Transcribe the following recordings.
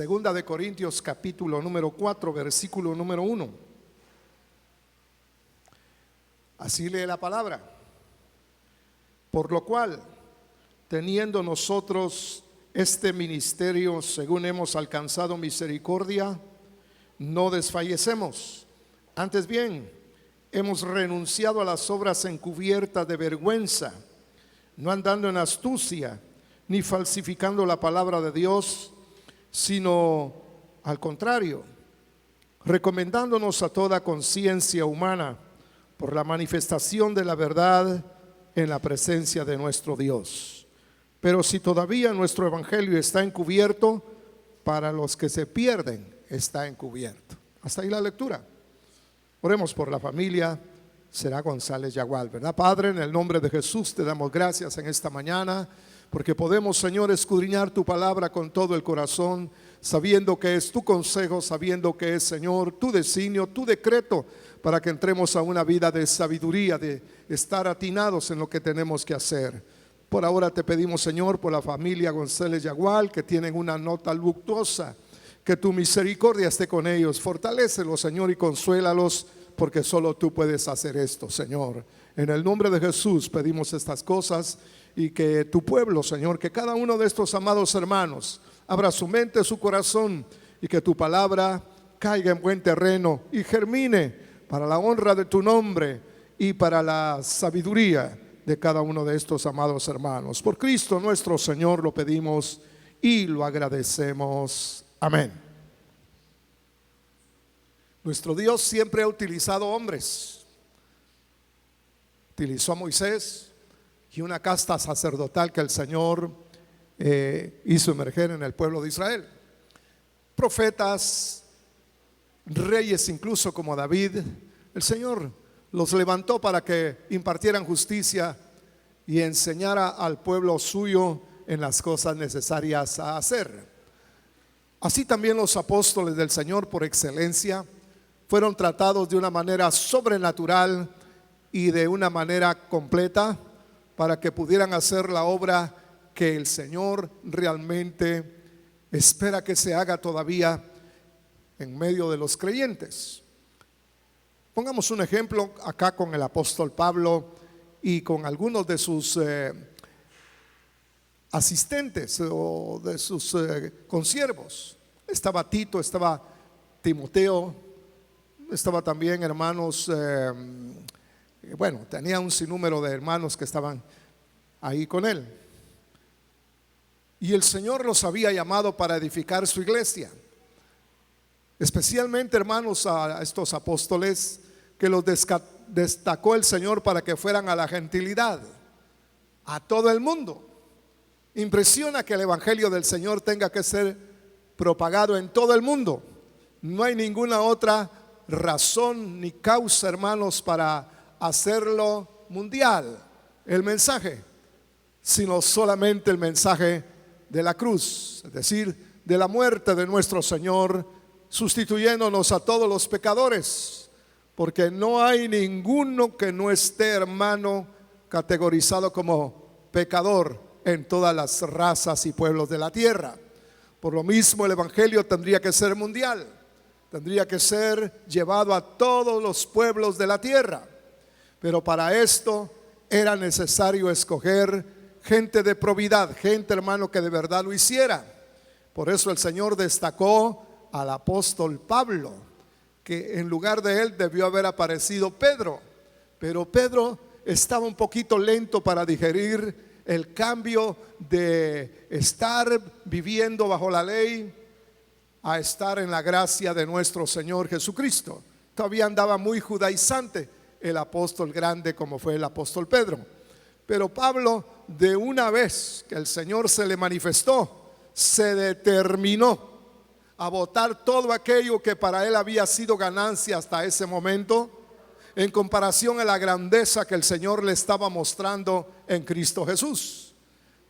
Segunda de Corintios capítulo número 4, versículo número 1. Así lee la palabra. Por lo cual, teniendo nosotros este ministerio, según hemos alcanzado misericordia, no desfallecemos. Antes bien, hemos renunciado a las obras encubiertas de vergüenza, no andando en astucia, ni falsificando la palabra de Dios, sino al contrario, recomendándonos a toda conciencia humana por la manifestación de la verdad en la presencia de nuestro Dios. Pero si todavía nuestro evangelio está encubierto, para los que se pierden está encubierto. Hasta ahí la lectura. Oremos por la familia Será González Yagual, ¿verdad? Padre, en el nombre de Jesús te damos gracias en esta mañana, porque podemos, Señor, escudriñar tu palabra con todo el corazón, sabiendo que es tu consejo, sabiendo que es, Señor, tu designio, tu decreto, para que entremos a una vida de sabiduría, de estar atinados en lo que tenemos que hacer. Por ahora te pedimos, Señor, por la familia González Yagual, que tienen una nota luctuosa, que tu misericordia esté con ellos. Fortalécelos, Señor, y consuélalos, porque solo tú puedes hacer esto, Señor. En el nombre de Jesús pedimos estas cosas, y que tu pueblo, Señor, que cada uno de estos amados hermanos abra su mente, su corazón, y que tu palabra caiga en buen terreno y germine para la honra de tu nombre y para la sabiduría de cada uno de estos amados hermanos. Por Cristo nuestro Señor lo pedimos y lo agradecemos. Amén. Nuestro Dios siempre ha utilizado hombres. Utilizó a Moisés y una casta sacerdotal que el Señor hizo emerger en el pueblo de Israel. Profetas, reyes incluso como David, el Señor los levantó para que impartieran justicia y enseñara al pueblo suyo en las cosas necesarias a hacer. Así también los apóstoles del Señor por excelencia fueron tratados de una manera sobrenatural y de una manera completa, para que pudieran hacer la obra que el Señor realmente espera que se haga todavía en medio de los creyentes. Pongamos un ejemplo acá con el apóstol Pablo y con algunos de sus asistentes o de sus consiervos. Estaba Tito, estaba Timoteo, estaba también hermanos, bueno, tenía un sinnúmero de hermanos que estaban ahí con él. Y el Señor los había llamado para edificar su iglesia. Especialmente, hermanos, a estos apóstoles que los destacó el Señor para que fueran a la gentilidad, a todo el mundo. Impresiona que el evangelio del Señor tenga que ser propagado en todo el mundo. No hay ninguna otra razón ni causa, hermanos, para hacerlo mundial el mensaje, sino solamente el mensaje de la cruz, es decir, de la muerte de nuestro Señor, sustituyéndonos a todos los pecadores, porque no hay ninguno que no esté, hermano, categorizado como pecador en todas las razas y pueblos de la tierra. Por lo mismo, el evangelio tendría que ser mundial, tendría que ser llevado a todos los pueblos de la tierra. Pero para esto era necesario escoger gente de probidad, gente, hermano, que de verdad lo hiciera. Por eso el Señor destacó al apóstol Pablo, que en lugar de él debió haber aparecido Pedro. Pero Pedro estaba un poquito lento para digerir el cambio de estar viviendo bajo la ley a estar en la gracia de nuestro Señor Jesucristo. Todavía andaba muy judaizante el apóstol grande como fue el apóstol Pedro. Pero Pablo, de una vez que el Señor se le manifestó, se determinó a botar todo aquello que para él había sido ganancia hasta ese momento, en comparación a la grandeza que el Señor le estaba mostrando en Cristo Jesús.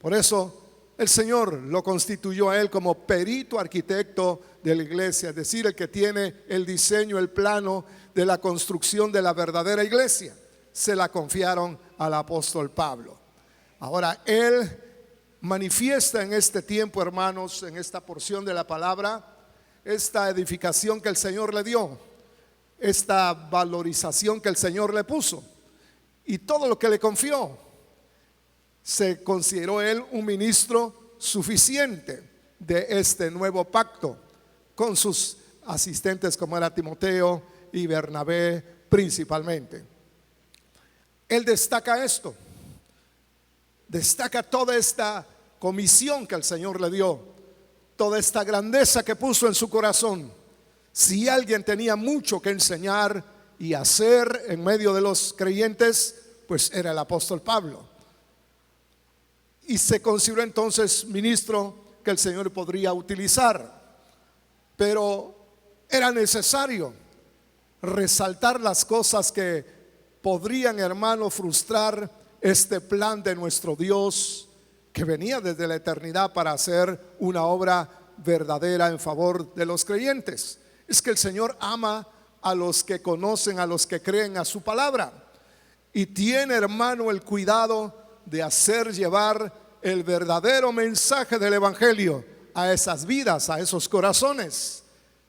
Por eso el Señor lo constituyó a él como perito arquitecto de la iglesia, es decir, el que tiene el diseño, el plano de la construcción de la verdadera iglesia. Se la confiaron al apóstol Pablo. Ahora él manifiesta en este tiempo, hermanos, en esta porción de la palabra, esta edificación que el Señor le dio, esta valorización que el Señor le puso y todo lo que le confió. Se consideró él un ministro suficiente de este nuevo pacto, con sus asistentes como era Timoteo y Bernabé principalmente. Él destaca esto, destaca toda esta comisión que el Señor le dio, toda esta grandeza que puso en su corazón. Si alguien tenía mucho que enseñar y hacer en medio de los creyentes, pues era el apóstol Pablo. Y se consideró entonces ministro que el Señor podría utilizar. Pero era necesario resaltar las cosas que podrían, hermano, frustrar este plan de nuestro Dios, que venía desde la eternidad para hacer una obra verdadera en favor de los creyentes. Es que el Señor ama a los que conocen, a los que creen a su palabra, y tiene, hermano, el cuidado de hacer llevar el verdadero mensaje del evangelio a esas vidas, a esos corazones.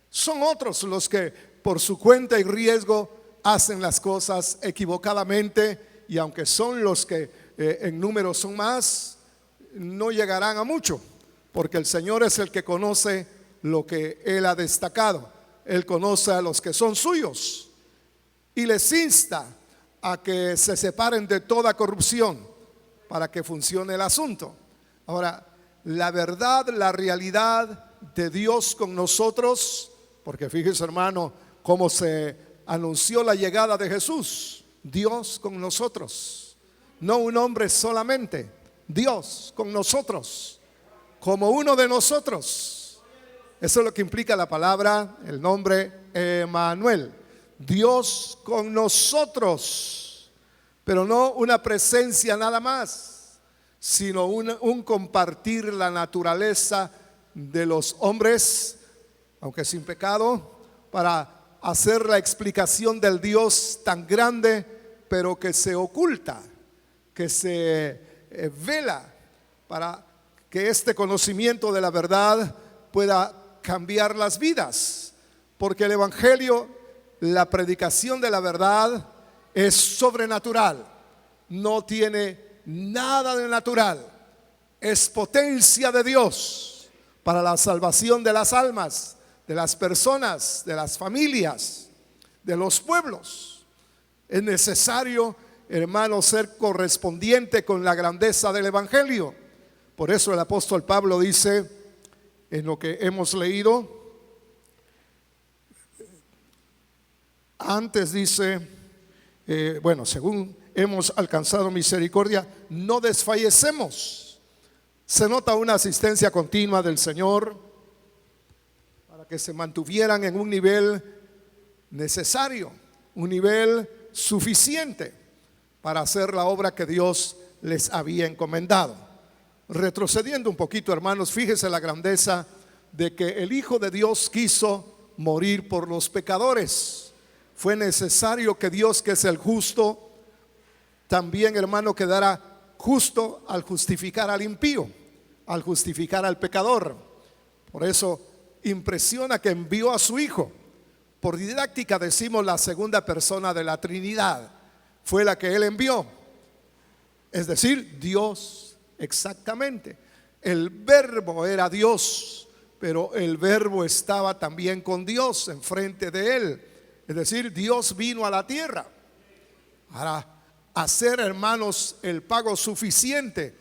Son otros los que por su cuenta y riesgo hacen las cosas equivocadamente, y aunque son los que en número son más, no llegarán a mucho, porque el Señor es el que conoce lo que Él ha destacado. Él conoce a los que son suyos y les insta a que se separen de toda corrupción para que funcione el asunto. Ahora, la verdad, la realidad de Dios con nosotros, porque fíjese, hermano, cómo se anunció la llegada de Jesús. Dios con nosotros, no un hombre solamente, Dios con nosotros, como uno de nosotros. Eso es lo que implica la palabra, el nombre Emmanuel, Dios con nosotros, pero no una presencia nada más, sino un compartir la naturaleza de los hombres, aunque sin pecado, para hacer la explicación del Dios tan grande, pero que se oculta, que se vela, para que este conocimiento de la verdad pueda cambiar las vidas. Porque el evangelio, la predicación de la verdad, es sobrenatural, no tiene nada de natural, es potencia de Dios para la salvación de las almas, de las personas, de las familias, de los pueblos. Es necesario, hermano, ser correspondiente con la grandeza del evangelio. Por eso el apóstol Pablo dice, en lo que hemos leído, antes dice, bueno, según hemos alcanzado misericordia, no desfallecemos. Se nota una asistencia continua del Señor para que se mantuvieran en un nivel necesario, un nivel suficiente para hacer la obra que Dios les había encomendado. Retrocediendo un poquito, hermanos, fíjese la grandeza de que el Hijo de Dios quiso morir por los pecadores. Fue necesario que Dios, que es el justo, también, hermano, quedara justo al justificar al impío, al justificar al pecador. Por eso impresiona que envió a su Hijo. Por didáctica decimos la segunda persona de la Trinidad fue la que Él envió, es decir, Dios exactamente. El Verbo era Dios, pero el Verbo estaba también con Dios enfrente de Él. Es decir, Dios vino a la tierra para hacer, hermanos, el pago suficiente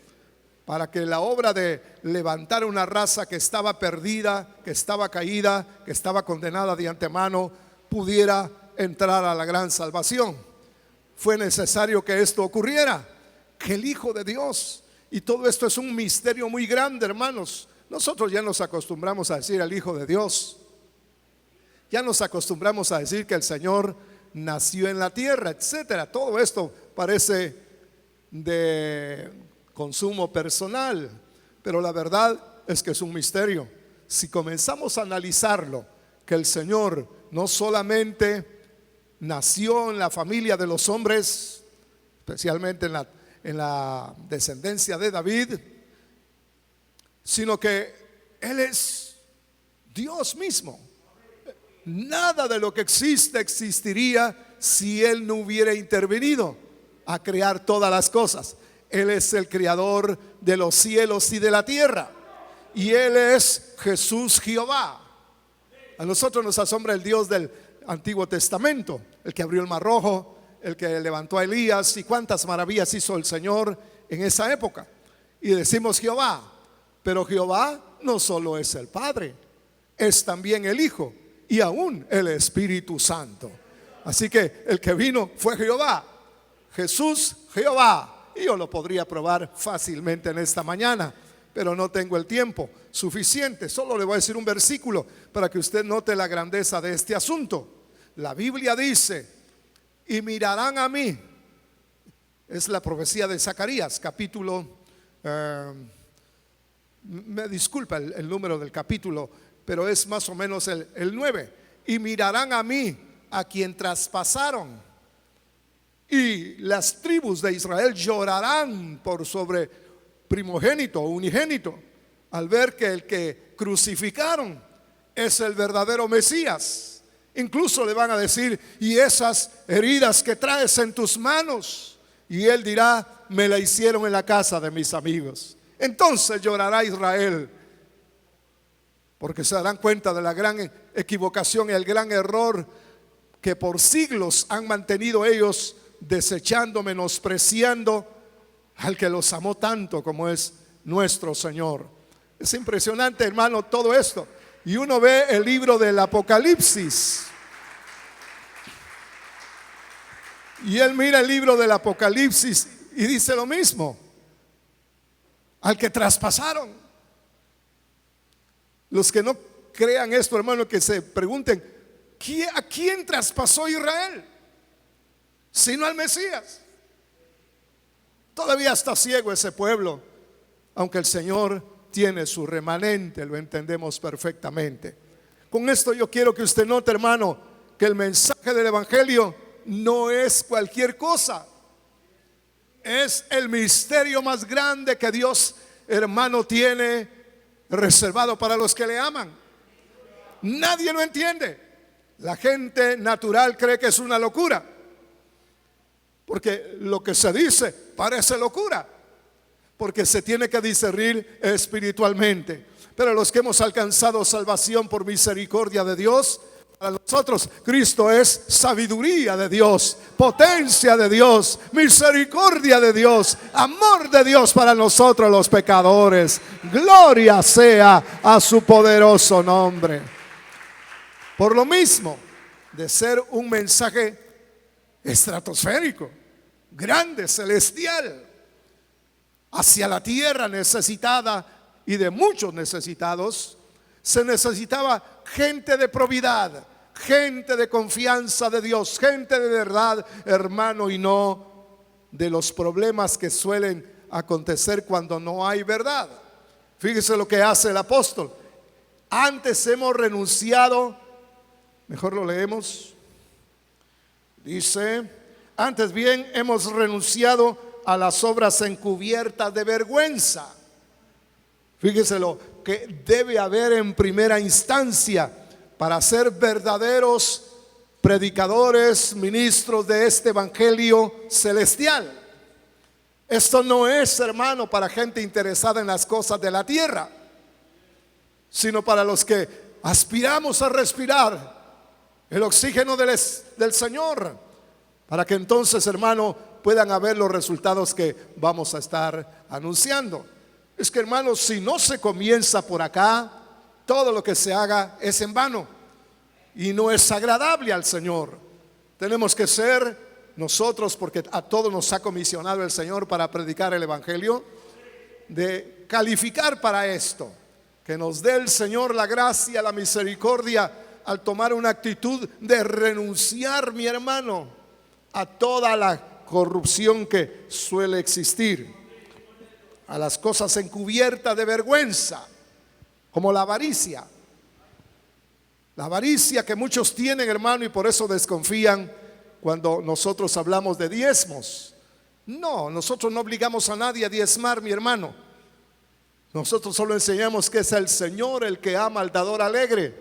para que la obra de levantar una raza que estaba perdida, que estaba caída, que estaba condenada de antemano, pudiera entrar a la gran salvación. Fue necesario que esto ocurriera, que el Hijo de Dios, y todo esto es un misterio muy grande, hermanos. Nosotros ya nos acostumbramos a decir el Hijo de Dios, ya nos acostumbramos a decir que el Señor nació en la tierra, etcétera. Todo esto parece de consumo personal, pero la verdad es que es un misterio. Si comenzamos a analizarlo, que el Señor no solamente nació en la familia de los hombres, especialmente en la descendencia de David, sino que Él es Dios mismo. Nada de lo que existe existiría si Él no hubiera intervenido a crear todas las cosas. Él es el creador de los cielos y de la tierra, y Él es Jesús Jehová. A nosotros nos asombra el Dios del Antiguo Testamento, el que abrió el Mar Rojo, el que levantó a Elías, y cuántas maravillas hizo el Señor en esa época. Y decimos Jehová, pero Jehová no solo es el Padre, es también el Hijo y aún el Espíritu Santo. Así que el que vino fue Jehová, Jesús Jehová. Y yo lo podría probar fácilmente en esta mañana, pero no tengo el tiempo suficiente. Solo le voy a decir un versículo para que usted note la grandeza de este asunto. La Biblia dice: y mirarán a mí. Es la profecía de Zacarías, capítulo, me disculpa el número del capítulo, pero es más o menos el 9. Y mirarán a mí, a quien traspasaron, y las tribus de Israel llorarán por sobre primogénito o unigénito, al ver que el que crucificaron es el verdadero Mesías. Incluso le van a decir: y esas heridas que traes en tus manos. Y él dirá: me la hicieron en la casa de mis amigos. Entonces llorará Israel, porque se darán cuenta de la gran equivocación y el gran error que por siglos han mantenido ellos, desechando, menospreciando al que los amó tanto como es nuestro Señor. Es impresionante, hermano, todo esto. Y uno ve el libro del Apocalipsis, y él mira el libro del Apocalipsis y dice lo mismo: al que traspasaron. Los que no crean esto, hermano, que se pregunten: ¿a quién traspasó Israel? Sino al Mesías. Todavía está ciego ese pueblo, aunque el Señor tiene su remanente, lo entendemos perfectamente. Con esto yo quiero que usted note, hermano, que el mensaje del Evangelio no es cualquier cosa. Es el misterio más grande que Dios, hermano, tiene reservado para los que le aman. Nadie lo entiende. La gente natural cree que es una locura, porque lo que se dice parece locura, porque se tiene que discernir espiritualmente. Pero los que hemos alcanzado salvación por misericordia de Dios, para nosotros Cristo es sabiduría de Dios, potencia de Dios, misericordia de Dios, amor de Dios para nosotros los pecadores. Gloria sea a su poderoso nombre. Por lo mismo de ser un mensaje estratosférico, grande, celestial, hacia la tierra necesitada y de muchos necesitados, se necesitaba gente de probidad, gente de confianza de Dios, gente de verdad, hermano, y no de los problemas que suelen acontecer cuando no hay verdad. Fíjese lo que hace el apóstol: antes hemos renunciado, mejor lo leemos, dice: antes bien hemos renunciado a las obras encubiertas de vergüenza. Fíjese lo que debe haber en primera instancia para ser verdaderos predicadores, ministros de este evangelio celestial. Esto no es, hermano, para gente interesada en las cosas de la tierra, sino para los que aspiramos a respirar el oxígeno del Señor, para que entonces, hermano, puedan haber los resultados que vamos a estar anunciando. Es que, hermano, si no se comienza por acá, todo lo que se haga es en vano y no es agradable al Señor. Tenemos que ser nosotros, porque a todos nos ha comisionado el Señor para predicar el evangelio, de calificar para esto. Que nos dé el Señor la gracia, la misericordia, al tomar una actitud de renunciar, mi hermano, a toda la corrupción que suele existir, a las cosas encubiertas de vergüenza, como la avaricia. La avaricia que muchos tienen, hermano, y por eso desconfían cuando nosotros hablamos de diezmos. No, nosotros no obligamos a nadie a diezmar, mi hermano. Nosotros solo enseñamos que es el Señor el que ama al dador alegre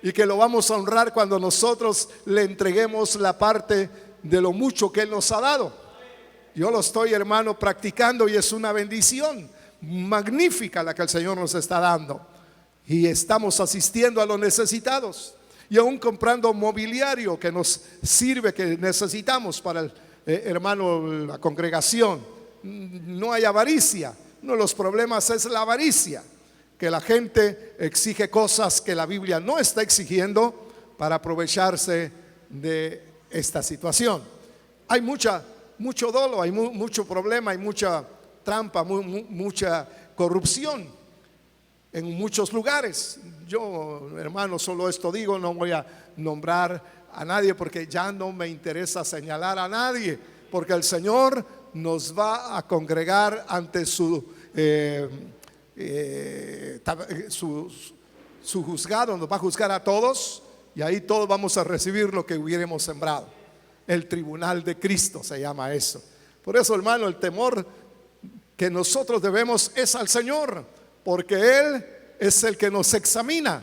y que lo vamos a honrar cuando nosotros le entreguemos la parte de lo mucho que Él nos ha dado. Yo lo estoy, hermano, practicando y es una bendición magnífica la que el Señor nos está dando. Y estamos asistiendo a los necesitados y aún comprando mobiliario que nos sirve, que necesitamos para el hermano, la congregación. No hay avaricia. Uno de los problemas es la avaricia, que la gente exige cosas que la Biblia no está exigiendo para aprovecharse de esta situación. Hay mucho dolo, hay mucho problema, hay mucha trampa, mucha corrupción en muchos lugares. Yo, hermano, solo esto digo, no voy a nombrar a nadie porque ya no me interesa señalar a nadie, porque el Señor nos va a congregar ante su juzgado, nos va a juzgar a todos y ahí todos vamos a recibir lo que hubiéramos sembrado. El tribunal de Cristo se llama eso. Por eso, hermano, el temor que nosotros debemos es al Señor, porque Él es el que nos examina.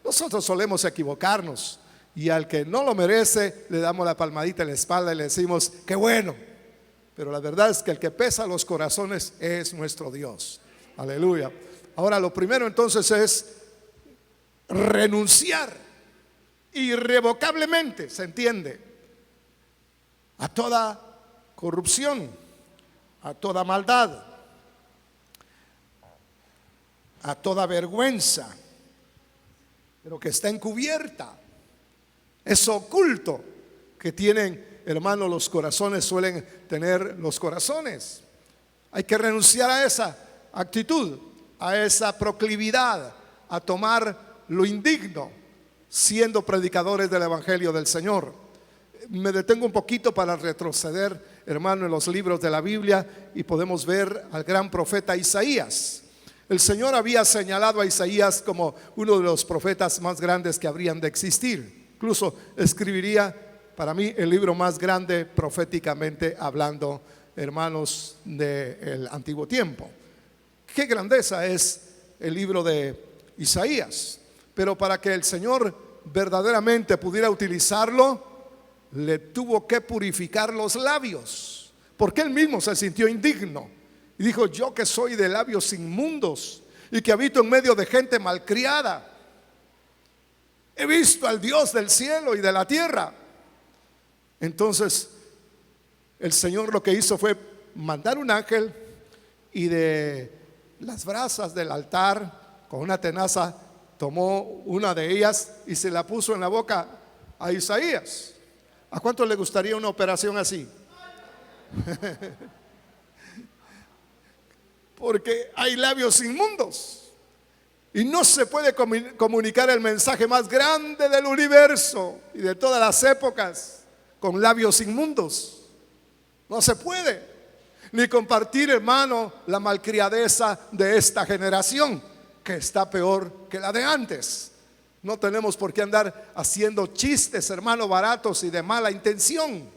Nosotros solemos equivocarnos y al que no lo merece le damos la palmadita en la espalda y le decimos qué bueno. Pero la verdad es que el que pesa los corazones es nuestro Dios. Aleluya. Ahora, lo primero entonces es renunciar irrevocablemente, ¿se entiende? A toda corrupción, a toda maldad, a toda vergüenza, pero que está encubierta. Es oculto que tienen, hermanos, los corazones, suelen tener los corazones. Hay que renunciar a esa actitud, a esa proclividad, a tomar lo indigno, siendo predicadores del Evangelio del Señor. Me detengo un poquito para retroceder, hermano, en los libros de la Biblia y podemos ver al gran profeta Isaías. El Señor había señalado a Isaías como uno de los profetas más grandes que habrían de existir. Incluso escribiría para mí el libro más grande proféticamente hablando, hermanos, del antiguo tiempo. Qué grandeza es el libro de Isaías. Pero para que el Señor verdaderamente pudiera utilizarlo, le tuvo que purificar los labios, porque él mismo se sintió indigno y dijo: yo que soy de labios inmundos y que habito en medio de gente malcriada, he visto al Dios del cielo y de la tierra. Entonces el Señor lo que hizo fue mandar un ángel y de las brasas del altar con una tenaza tomó una de ellas y se la puso en la boca a Isaías. ¿A cuánto le gustaría una operación así? Porque hay labios inmundos y no se puede comunicar el mensaje más grande del universo y de todas las épocas con labios inmundos. No se puede. Ni compartir, hermano, la malcriadeza de esta generación, que está peor que la de antes. No tenemos por qué andar haciendo chistes, hermano, baratos y de mala intención.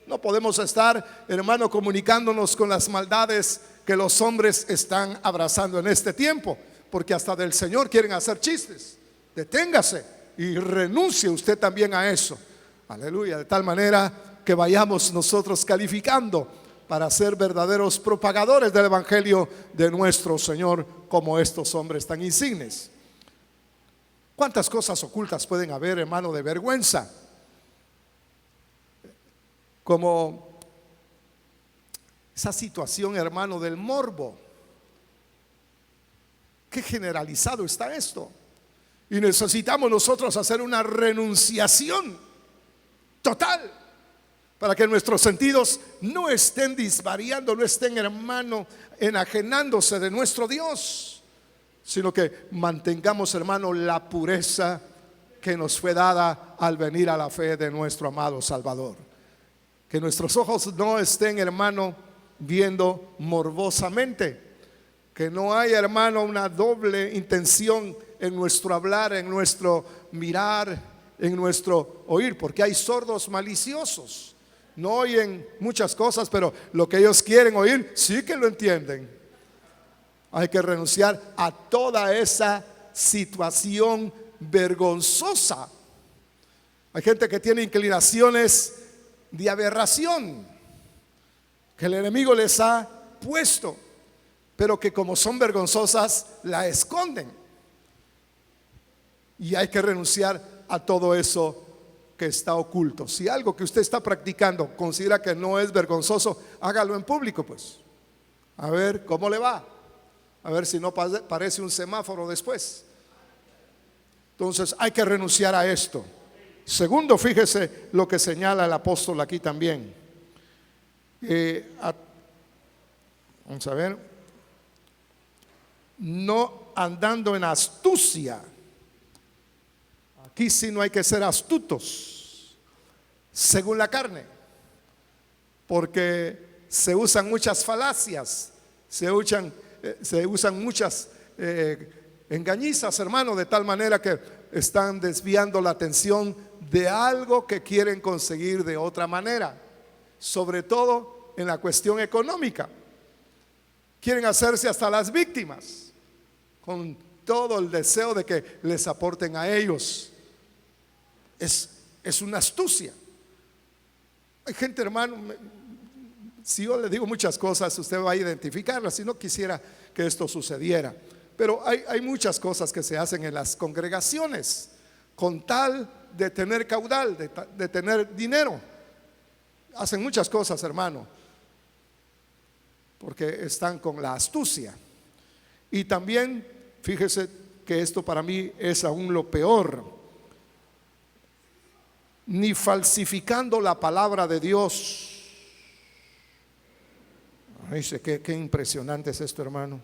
No podemos estar, hermano, comunicándonos con las maldades que los hombres están abrazando en este tiempo, porque hasta del Señor quieren hacer chistes. Deténgase y renuncie usted también a eso. Aleluya, de tal manera que vayamos nosotros calificando para ser verdaderos propagadores del Evangelio de nuestro Señor, como estos hombres tan insignes. ¿Cuántas cosas ocultas pueden haber, hermano, de vergüenza? Como esa situación, hermano, del morbo. Qué generalizado está esto. Y necesitamos nosotros hacer una renunciación total para que nuestros sentidos no estén disvariando, no estén, hermano, enajenándose de nuestro Dios, sino que mantengamos, hermano, la pureza que nos fue dada al venir a la fe de nuestro amado Salvador. Que nuestros ojos no estén, hermano, viendo morbosamente. Que no haya, hermano, una doble intención en nuestro hablar, en nuestro mirar, en nuestro oír, porque hay sordos maliciosos. No oyen muchas cosas, pero lo que ellos quieren oír sí que lo entienden. Hay que renunciar a toda esa situación vergonzosa. Hay gente que tiene inclinaciones de aberración que el enemigo les ha puesto, pero que como son vergonzosas la esconden. Y hay que renunciar a todo eso que está oculto. Si algo que usted está practicando considera que no es vergonzoso, hágalo en público, pues. A ver cómo le va. A ver si no parece un semáforo después. Entonces hay que renunciar a esto. Segundo, fíjese lo que señala el apóstol aquí también. Vamos a ver. No andando en astucia. Aquí sí no hay que ser astutos, según la carne, porque se usan muchas falacias, se usan muchas engañizas, hermano, de tal manera que están desviando la atención de algo que quieren conseguir de otra manera, sobre todo en la cuestión económica. Quieren hacerse hasta las víctimas, con todo el deseo de que les aporten a ellos. Es una astucia. Hay gente, hermano, si yo le digo muchas cosas, usted va a identificarlas, si no quisiera que esto sucediera. Pero hay muchas cosas que se hacen en las congregaciones con tal de tener caudal, de tener dinero. Hacen muchas cosas, hermano, porque están con la astucia. Y también, fíjese que esto para mí es aún lo peor. Ni falsificando la palabra de Dios. Dice, qué impresionante es esto, hermano.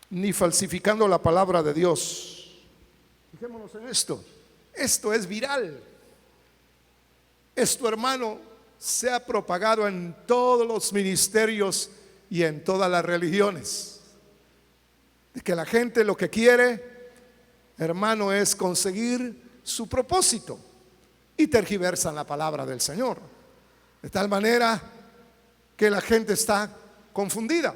Ni falsificando la palabra de Dios. Fijémonos en esto. Esto es viral. Esto, hermano, se ha propagado en todos los ministerios y en todas las religiones. De que la gente lo que quiere, hermano, es conseguir su propósito y tergiversan la palabra del Señor, de tal manera que la gente está confundida,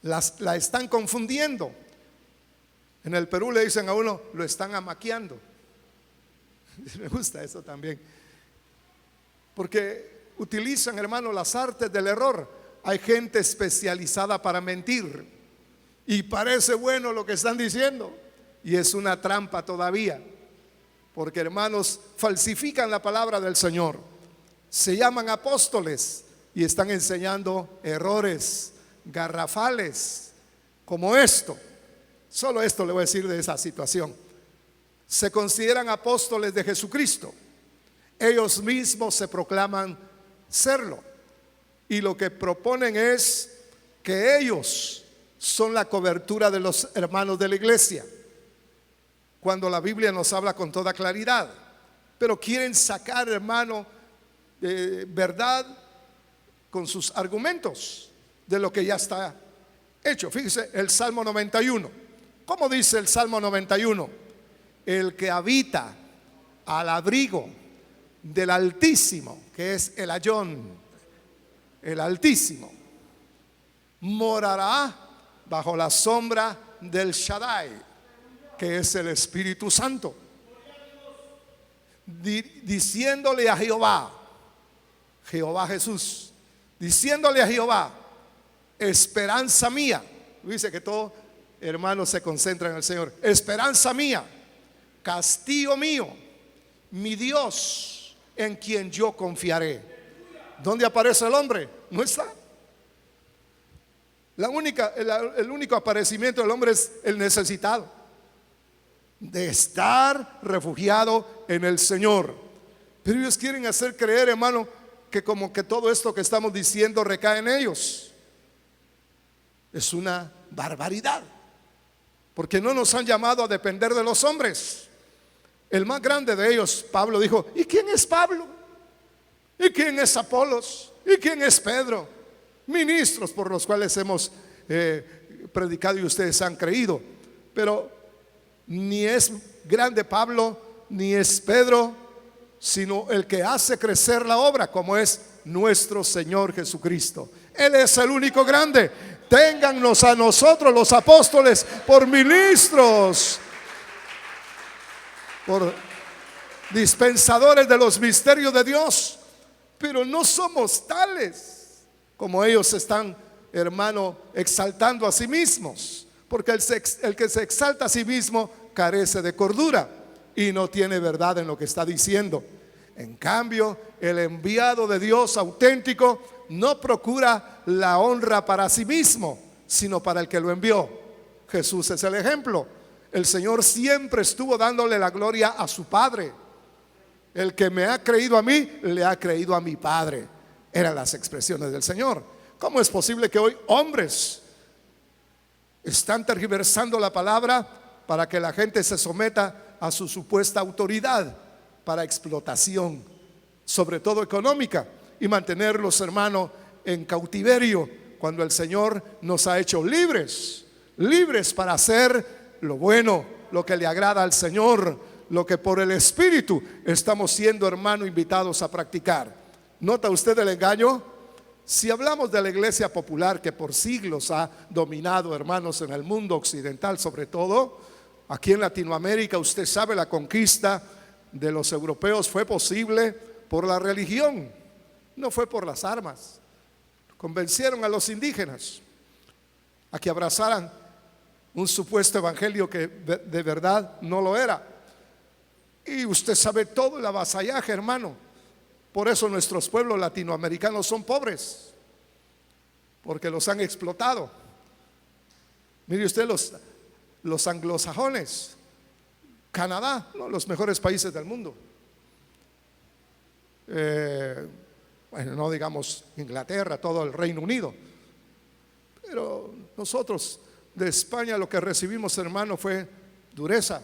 la están confundiendo. En el Perú le dicen a uno, lo están amaqueando. Me gusta eso también, porque utilizan, hermano, las artes del error. Hay gente especializada para mentir y parece bueno lo que están diciendo, y es una trampa todavía, porque, hermanos, falsifican la palabra del Señor. Se llaman apóstoles y están enseñando errores garrafales como esto. Solo esto le voy a decir de esa situación. Se consideran apóstoles de Jesucristo. Ellos mismos se proclaman serlo, y lo que proponen es que ellos son la cobertura de los hermanos de la iglesia, cuando la Biblia nos habla con toda claridad. Pero quieren sacar, hermano, verdad con sus argumentos de lo que ya está hecho. Fíjese el Salmo 91. ¿Cómo dice el Salmo 91? El que habita al abrigo del Altísimo, que es el Ayón, el Altísimo, morará bajo la sombra del Shaddai, que es el Espíritu Santo, diciéndole a Jehová Jesús, diciéndole a Jehová, esperanza mía. Dice que todo, hermano, se concentra en el Señor. Esperanza mía, castillo mío, mi Dios, en quien yo confiaré. ¿Dónde aparece el hombre? No está. El único aparecimiento del hombre es el necesitado de estar refugiado en el Señor. Pero ellos quieren hacer creer, hermano, que como que todo esto que estamos diciendo recae en ellos. Es una barbaridad, porque no nos han llamado a depender de los hombres. El más grande de ellos, Pablo, dijo: ¿y quién es Pablo? ¿Y quién es Apolos? ¿Y quién es Pedro? Ministros por los cuales hemos predicado y ustedes han creído. Pero ni es grande Pablo, ni es Pedro, sino el que hace crecer la obra, como es nuestro Señor Jesucristo. Él es el único grande. Téngannos a nosotros los apóstoles por ministros, por dispensadores de los misterios de Dios, pero no somos tales como ellos están, hermano, exaltando a sí mismos, porque el que se exalta a sí mismo carece de cordura y no tiene verdad en lo que está diciendo. En cambio, el enviado de Dios auténtico no procura la honra para sí mismo, sino para el que lo envió. Jesús es el ejemplo. El Señor siempre estuvo dándole la gloria a su Padre. El que me ha creído a mí, le ha creído a mi Padre. Eran las expresiones del Señor. ¿Cómo es posible que hoy hombres están tergiversando la palabra para que la gente se someta a su supuesta autoridad para explotación, sobre todo económica, y mantenerlos, hermano, en cautiverio, cuando el Señor nos ha hecho libres, libres para hacer lo bueno, lo que le agrada al Señor, lo que por el Espíritu estamos siendo, hermano, invitados a practicar? ¿Nota usted el engaño? Si hablamos de la iglesia popular que por siglos ha dominado, hermanos, en el mundo occidental, sobre todo aquí en Latinoamérica, usted sabe, la conquista de los europeos fue posible por la religión, no fue por las armas. Convencieron a los indígenas a que abrazaran un supuesto evangelio que de verdad no lo era. Y usted sabe todo el avasallaje, hermano. Por eso nuestros pueblos latinoamericanos son pobres, porque los han explotado. Mire usted los anglosajones, Canadá, ¿no?, los mejores países del mundo. Bueno, no digamos Inglaterra, todo el Reino Unido. Pero nosotros de España lo que recibimos, hermano, fue dureza,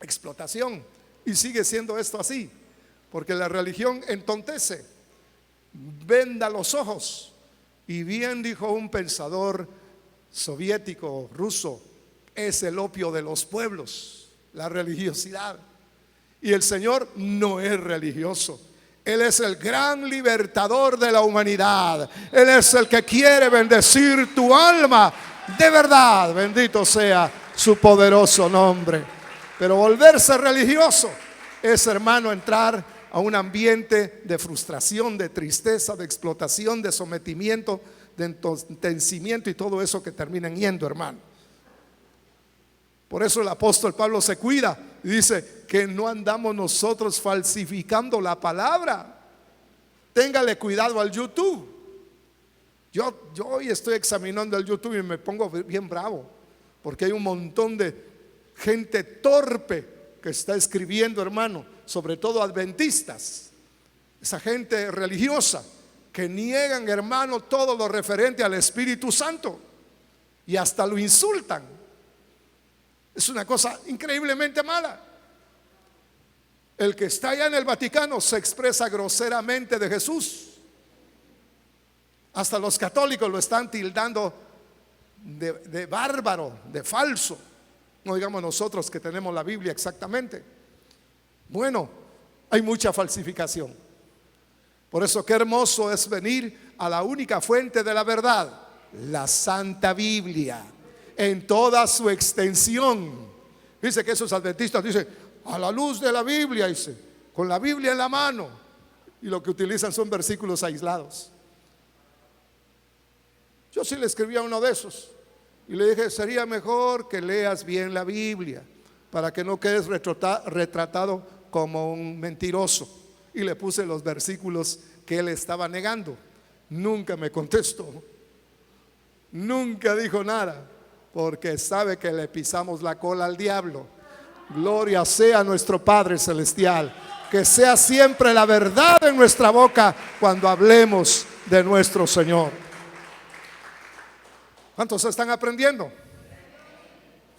explotación. Y sigue siendo esto así, porque la religión entontece, venda los ojos. Y bien dijo un pensador soviético, ruso, es el opio de los pueblos, la religiosidad. Y el Señor no es religioso. Él es el gran libertador de la humanidad. Él es el que quiere bendecir tu alma de verdad. Bendito sea su poderoso nombre. Pero volverse religioso es, hermano, entrar a un ambiente de frustración, de tristeza, de explotación, de sometimiento, de entontecimiento y todo eso que terminan yendo, hermano. Por eso el apóstol Pablo se cuida y dice que no andamos nosotros falsificando la palabra. Téngale cuidado al YouTube. Yo hoy estoy examinando el YouTube y me pongo bien bravo, porque hay un montón de gente torpe que está escribiendo, hermano, sobre todo adventistas, esa gente religiosa que niegan, hermano, todo lo referente al Espíritu Santo y hasta lo insultan. Es una cosa increíblemente mala. El que está allá en el Vaticano se expresa groseramente de Jesús. Hasta los católicos lo están tildando de bárbaro, de falso. No digamos nosotros que tenemos la Biblia exactamente. Bueno, hay mucha falsificación. Por eso qué hermoso es venir a la única fuente de la verdad, la Santa Biblia, en toda su extensión. Dice que esos adventistas dicen, a la luz de la Biblia, dice, con la Biblia en la mano, y lo que utilizan son versículos aislados. Yo sí le escribí a uno de esos y le dije, sería mejor que leas bien la Biblia para que no quedes retratado como un mentiroso. Y le puse los versículos que él estaba negando. Nunca me contestó, nunca dijo nada, porque sabe que le pisamos la cola al diablo. Gloria sea a nuestro Padre Celestial. Que sea siempre la verdad en nuestra boca cuando hablemos de nuestro Señor. ¿Cuántos están aprendiendo?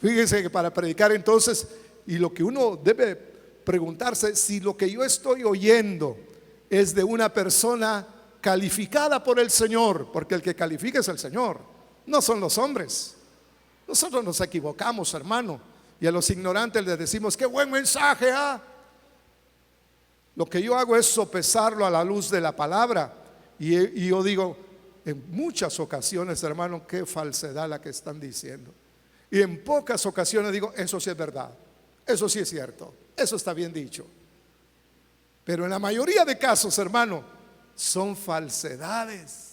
Fíjense que para predicar entonces, y lo que uno debe preguntarse, si lo que yo estoy oyendo es de una persona calificada por el Señor, porque el que califica es el Señor, no son los hombres. Nosotros nos equivocamos, hermano, y a los ignorantes les decimos, qué buen mensaje, ¿ah? Lo que yo hago es sopesarlo a la luz de la palabra Y yo digo, en muchas ocasiones, hermano, qué falsedad la que están diciendo. Y en pocas ocasiones digo, eso sí es verdad, eso sí es cierto, eso está bien dicho. Pero en la mayoría de casos, hermano, son falsedades.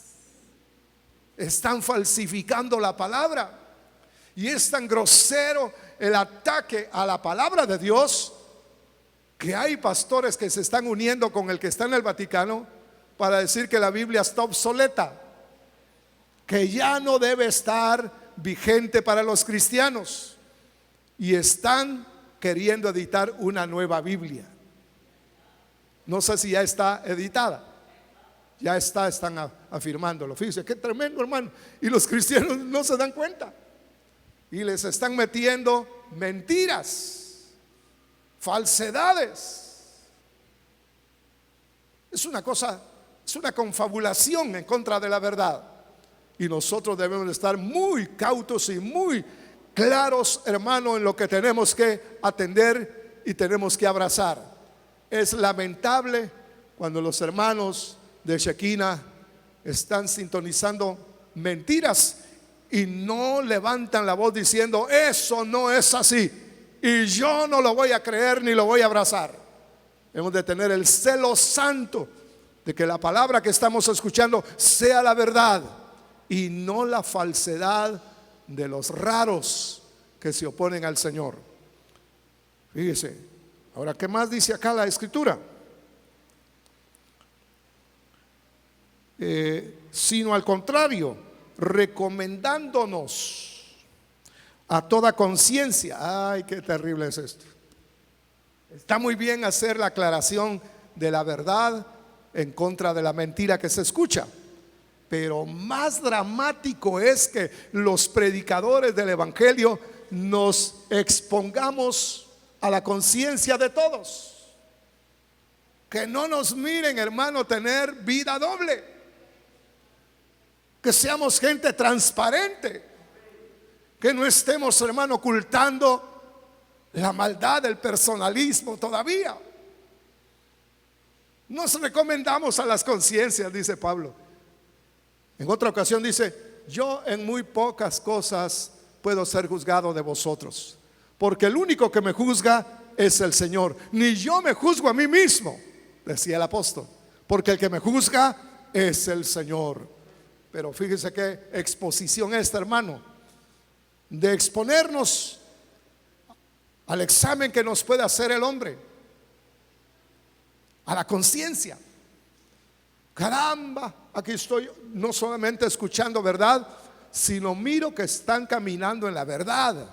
Están falsificando la palabra. Y es tan grosero el ataque a la palabra de Dios que hay pastores que se están uniendo con el que está en el Vaticano para decir que la Biblia está obsoleta, que ya no debe estar vigente para los cristianos, y están queriendo editar una nueva Biblia. No sé si ya está editada. Ya están afirmándolo. Fíjense qué tremendo, hermano. Y los cristianos no se dan cuenta. Y les están metiendo mentiras, falsedades. Es una cosa, es una confabulación en contra de la verdad. Y nosotros debemos estar muy cautos y muy claros, hermano, en lo que tenemos que atender y tenemos que abrazar. Es lamentable cuando los hermanos de Shekinah están sintonizando mentiras y no levantan la voz diciendo, eso no es así y yo no lo voy a creer ni lo voy a abrazar. Hemos de tener el celo santo de que la palabra que estamos escuchando sea la verdad y no la falsedad de los raros que se oponen al Señor. Fíjese, ahora, ¿qué más dice acá la Escritura? Sino al contrario, recomendándonos a toda conciencia. Ay, qué terrible es esto. Está muy bien hacer la aclaración de la verdad en contra de la mentira que se escucha, pero más dramático es que los predicadores del Evangelio nos expongamos a la conciencia de todos. Que no nos miren, hermano, tener vida doble. Que seamos gente transparente. Que no estemos, hermano, ocultando la maldad del personalismo todavía. Nos recomendamos a las conciencias, dice Pablo. En otra ocasión dice, yo en muy pocas cosas puedo ser juzgado de vosotros, porque el único que me juzga es el Señor. Ni yo me juzgo a mí mismo, decía el apóstol, porque el que me juzga es el Señor. Pero fíjese qué exposición esta, hermano, de exponernos al examen que nos puede hacer el hombre, a la conciencia. Caramba, aquí estoy no solamente escuchando verdad, sino miro que están caminando en la verdad.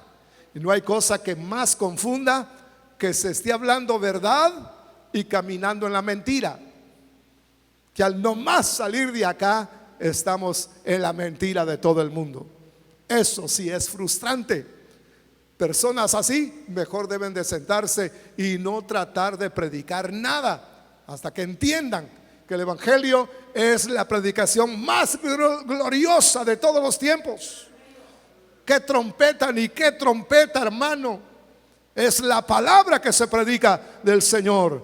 Y no hay cosa que más confunda que se esté hablando verdad y caminando en la mentira. Que al nomás salir de acá estamos en la mentira de todo el mundo. Eso sí es frustrante. Personas así mejor deben de sentarse y no tratar de predicar nada hasta que entiendan que el Evangelio es la predicación más gloriosa de todos los tiempos. Qué trompeta, ni qué trompeta, hermano. Es la palabra que se predica del Señor.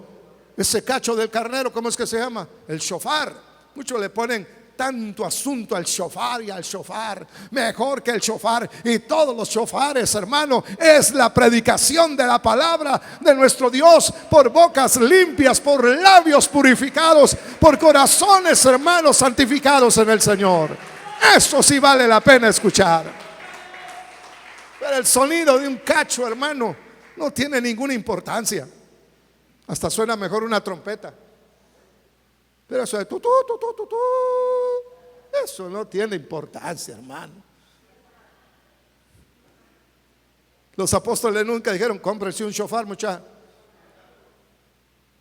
Ese cacho del carnero, ¿cómo es que se llama? El shofar. Muchos le ponen tanto asunto al shofar y al shofar. Mejor que el shofar y todos los shofares, hermano, es la predicación de la palabra de nuestro Dios por bocas limpias, por labios purificados, por corazones, hermanos, santificados en el Señor. Eso sí vale la pena escuchar. Pero el sonido de un cacho, hermano, no tiene ninguna importancia. Hasta suena mejor una trompeta. Pero eso de tu, eso no tiene importancia, hermano. Los apóstoles nunca dijeron, cómprense un shofar, muchacha.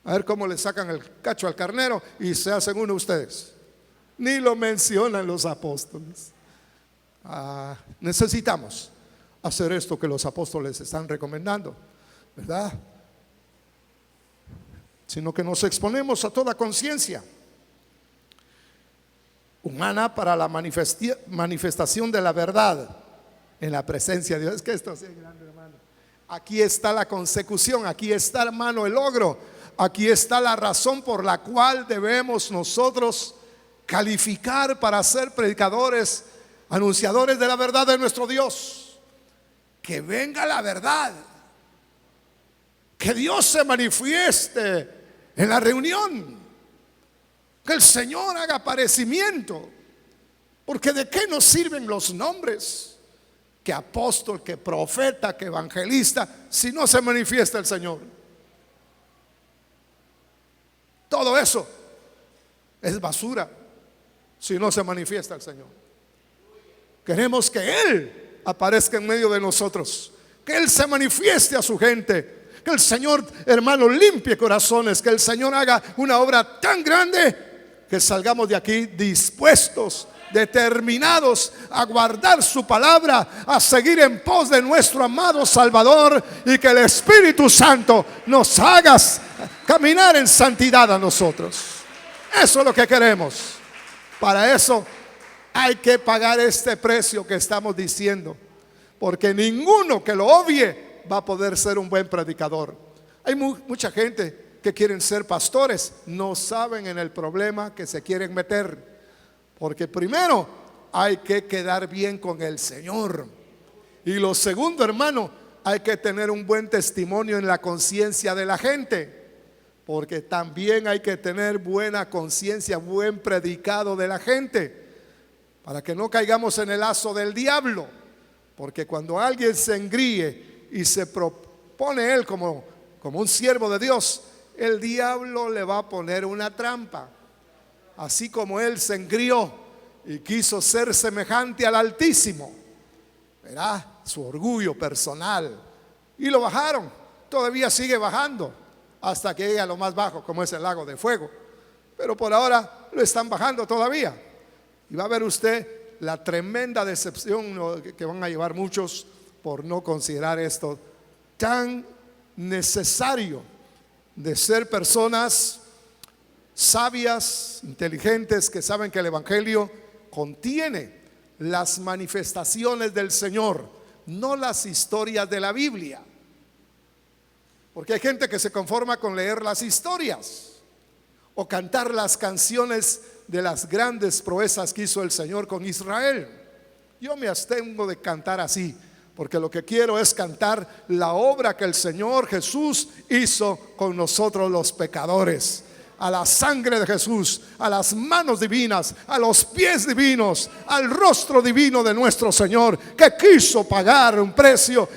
A ver cómo le sacan el cacho al carnero y se hacen uno ustedes. Ni lo mencionan los apóstoles. Necesitamos hacer esto que los apóstoles están recomendando, ¿verdad? Sino que nos exponemos a toda conciencia humana para la manifestación de la verdad en la presencia de Dios. Es que esto es grande, hermano. Aquí está la consecución, aquí está, hermano, el logro. Aquí está la razón por la cual debemos nosotros calificar para ser predicadores, anunciadores de la verdad de nuestro Dios. Que venga la verdad, que Dios se manifieste en la reunión, que el Señor haga aparecimiento. Porque ¿de qué nos sirven los nombres? Que apóstol, que profeta, que evangelista, si no se manifiesta el Señor. Todo eso es basura si no se manifiesta el Señor. Queremos que Él aparezca en medio de nosotros, que Él se manifieste a su gente, que el Señor, hermano, limpie corazones, que el Señor haga una obra tan grande que salgamos de aquí dispuestos, determinados a guardar su palabra, a seguir en pos de nuestro amado Salvador, y que el Espíritu Santo nos haga caminar en santidad a nosotros. Eso es lo que queremos. Para eso hay que pagar este precio que estamos diciendo, porque ninguno que lo obvie va a poder ser un buen predicador. Hay mucha gente que quieren ser pastores, no saben en el problema que se quieren meter. Porque primero hay que quedar bien con el Señor. Y lo segundo, hermano, hay que tener un buen testimonio en la conciencia de la gente. Porque también hay que tener buena conciencia, buen predicado de la gente. Para que no caigamos en el lazo del diablo. Porque cuando alguien se engríe y se propone él como un siervo de Dios, el diablo le va a poner una trampa. Así como él se engrió y quiso ser semejante al Altísimo, ¿verdad? Su orgullo personal, y lo bajaron. Todavía sigue bajando hasta que llegue a lo más bajo, como es el lago de fuego. Pero por ahora lo están bajando todavía. Y va a ver usted la tremenda decepción que van a llevar muchos por no considerar esto tan necesario de ser personas sabias, inteligentes, que saben que el Evangelio contiene las manifestaciones del Señor, no las historias de la Biblia. Porque hay gente que se conforma con leer las historias o cantar las canciones de las grandes proezas que hizo el Señor con Israel. Yo me abstengo de cantar así, porque lo que quiero es cantar la obra que el Señor Jesús hizo con nosotros los pecadores. A la sangre de Jesús, a las manos divinas, a los pies divinos, al rostro divino de nuestro Señor, que quiso pagar un precio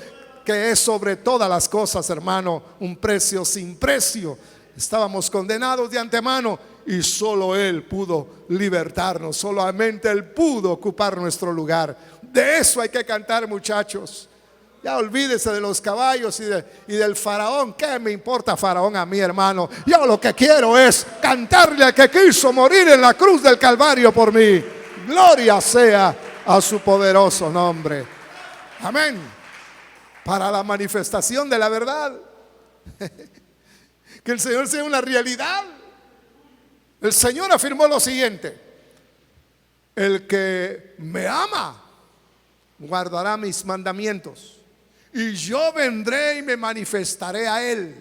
que es sobre todas las cosas, hermano, un precio sin precio. Estábamos condenados de antemano y solo Él pudo libertarnos, solamente Él pudo ocupar nuestro lugar. De eso hay que cantar, muchachos. Ya olvídese de los caballos y del faraón. ¿Qué me importa faraón a mí, hermano? Yo lo que quiero es cantarle al que quiso morir en la cruz del Calvario por mí. Gloria sea a su poderoso nombre. Amén. Para la manifestación de la verdad. Que el Señor sea una realidad. El Señor afirmó lo siguiente: el que me ama guardará mis mandamientos, y yo vendré y me manifestaré a él.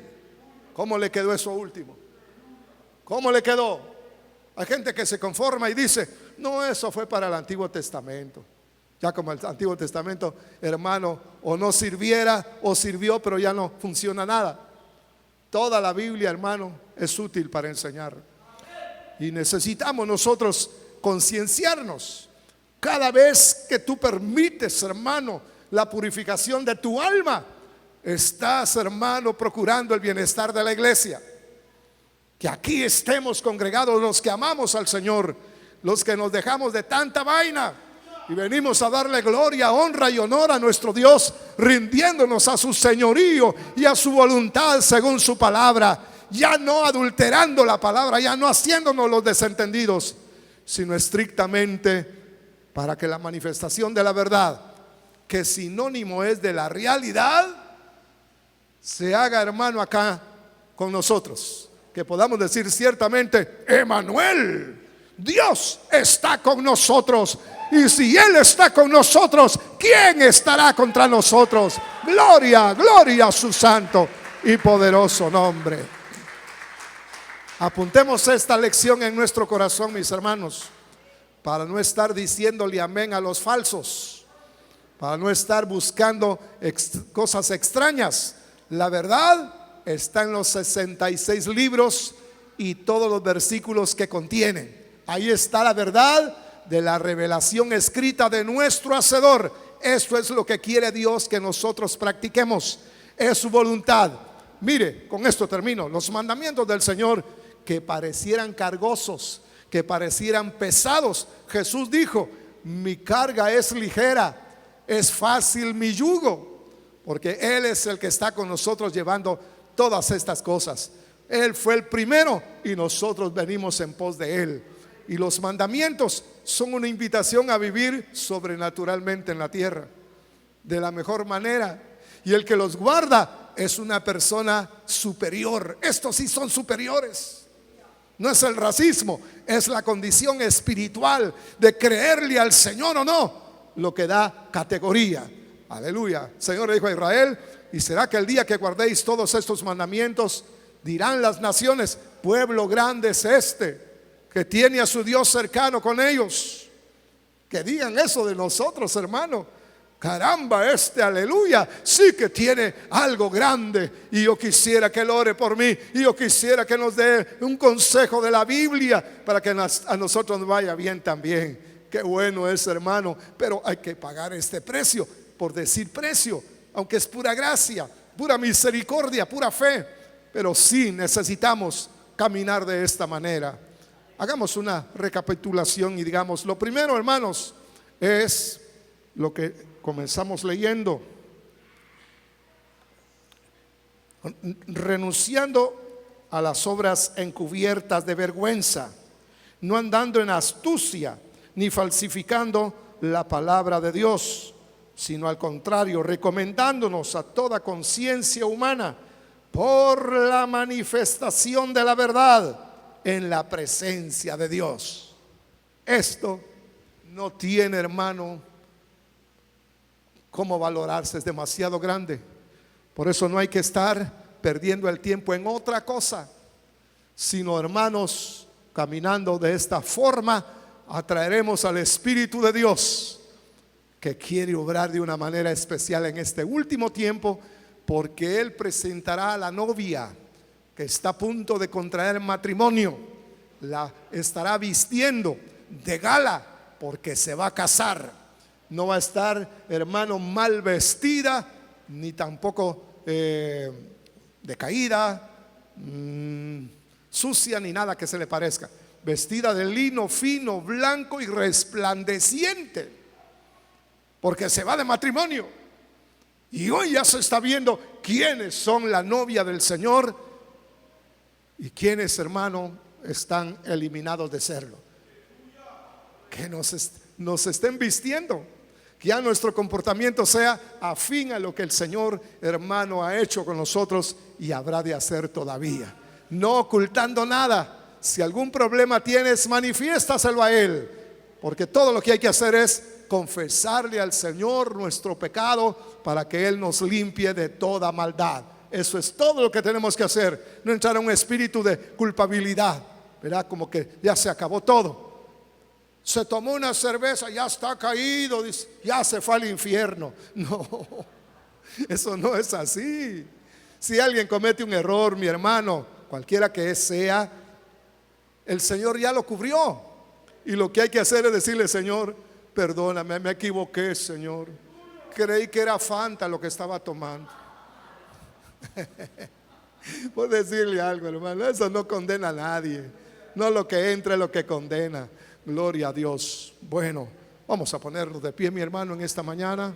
¿Cómo le quedó eso último? ¿Cómo le quedó? Hay gente que se conforma y dice: no, eso fue para el Antiguo Testamento. Ya como el Antiguo Testamento, hermano, o no sirviera o sirvió, pero ya no funciona nada. Toda la Biblia, hermano, es útil para enseñar. Y necesitamos nosotros concienciarnos. Cada vez que tú permites, hermano, la purificación de tu alma, estás, hermano, procurando el bienestar de la iglesia. Que aquí estemos congregados los que amamos al Señor, los que nos dejamos de tanta vaina y venimos a darle gloria, honra y honor a nuestro Dios, rindiéndonos a su señorío y a su voluntad según su palabra, ya no adulterando la palabra, ya no haciéndonos los desentendidos, sino estrictamente para que la manifestación de la verdad, que sinónimo es de la realidad, se haga, hermano, acá con nosotros. Que podamos decir ciertamente: Emanuel, Dios está con nosotros. Y si Él está con nosotros, ¿quién estará contra nosotros? Gloria, gloria a su santo y poderoso nombre. Apuntemos esta lección en nuestro corazón, mis hermanos. para no estar diciéndole amén a los falsos, para no estar buscando cosas extrañas. La verdad está en los 66 libros y todos los versículos que contienen. Ahí está la verdad de la revelación escrita de nuestro Hacedor. Esto es lo que quiere Dios que nosotros practiquemos. Es su voluntad. Mire, con esto termino. Los mandamientos del Señor que parecieran cargosos, que parecieran pesados. Jesús dijo: mi carga es ligera, es fácil mi yugo, porque Él es el que está con nosotros llevando todas estas cosas. Él fue el primero y nosotros venimos en pos de Él. Y los mandamientos son una invitación a vivir sobrenaturalmente en la tierra, de la mejor manera. Y el que los guarda es una persona superior. Estos sí son superiores. No es el racismo, es la condición espiritual de creerle al Señor o no, lo que da categoría. Aleluya. El Señor le dijo a Israel: y será que el día que guardéis todos estos mandamientos, dirán las naciones: pueblo grande es este, que tiene a su Dios cercano con ellos. Que digan eso de nosotros, hermano. Caramba, aleluya, sí que tiene algo grande. Y yo quisiera que Él ore por mí. Y yo quisiera que nos dé un consejo de la Biblia para que a nosotros nos vaya bien también. Qué bueno es, hermano. Pero hay que pagar este precio, por decir precio, aunque es pura gracia, pura misericordia, pura fe. Pero sí necesitamos caminar de esta manera. Hagamos una recapitulación y digamos: lo primero, hermanos, es lo que comenzamos leyendo: renunciando a las obras encubiertas de vergüenza, no andando en astucia ni falsificando la palabra de Dios, sino al contrario, recomendándonos a toda conciencia humana por la manifestación de la verdad en la presencia de Dios. Esto no tiene, hermano, cómo valorarse, es demasiado grande. Por eso no hay que estar perdiendo el tiempo en otra cosa, sino, hermanos, caminando de esta forma, atraeremos al Espíritu de Dios, que quiere obrar de una manera especial en este último tiempo, porque Él presentará a la novia que está a punto de contraer matrimonio. La estará vistiendo de gala porque se va a casar. No va a estar, hermano, mal vestida, ni tampoco decaída, sucia, ni nada que se le parezca. Vestida de lino fino, blanco y resplandeciente, porque se va de matrimonio. Y hoy ya se está viendo quiénes son la novia del Señor y quiénes, hermano, están eliminados de serlo. Que nos estén vistiendo, que ya nuestro comportamiento sea afín a lo que el Señor, hermano, ha hecho con nosotros y habrá de hacer todavía, no ocultando nada. Si algún problema tienes, manifiéstaselo a Él, porque todo lo que hay que hacer es confesarle al Señor nuestro pecado para que Él nos limpie de toda maldad. Eso es todo lo que tenemos que hacer. No entrar en un espíritu de culpabilidad, ¿verdad? Como que ya se acabó todo. Se tomó una cerveza, ya está caído, dice, ya se fue al infierno. No, eso no es así. Si alguien comete un error, mi hermano, cualquiera que sea, el Señor ya lo cubrió. Y lo que hay que hacer es decirle: Señor, perdóname, me equivoqué, Señor. Creí que era Fanta lo que estaba tomando. Por decirle algo, hermano, eso no condena a nadie. No lo que entra es lo que condena. Gloria a Dios. Bueno, vamos a ponernos de pie, mi hermano, en esta mañana.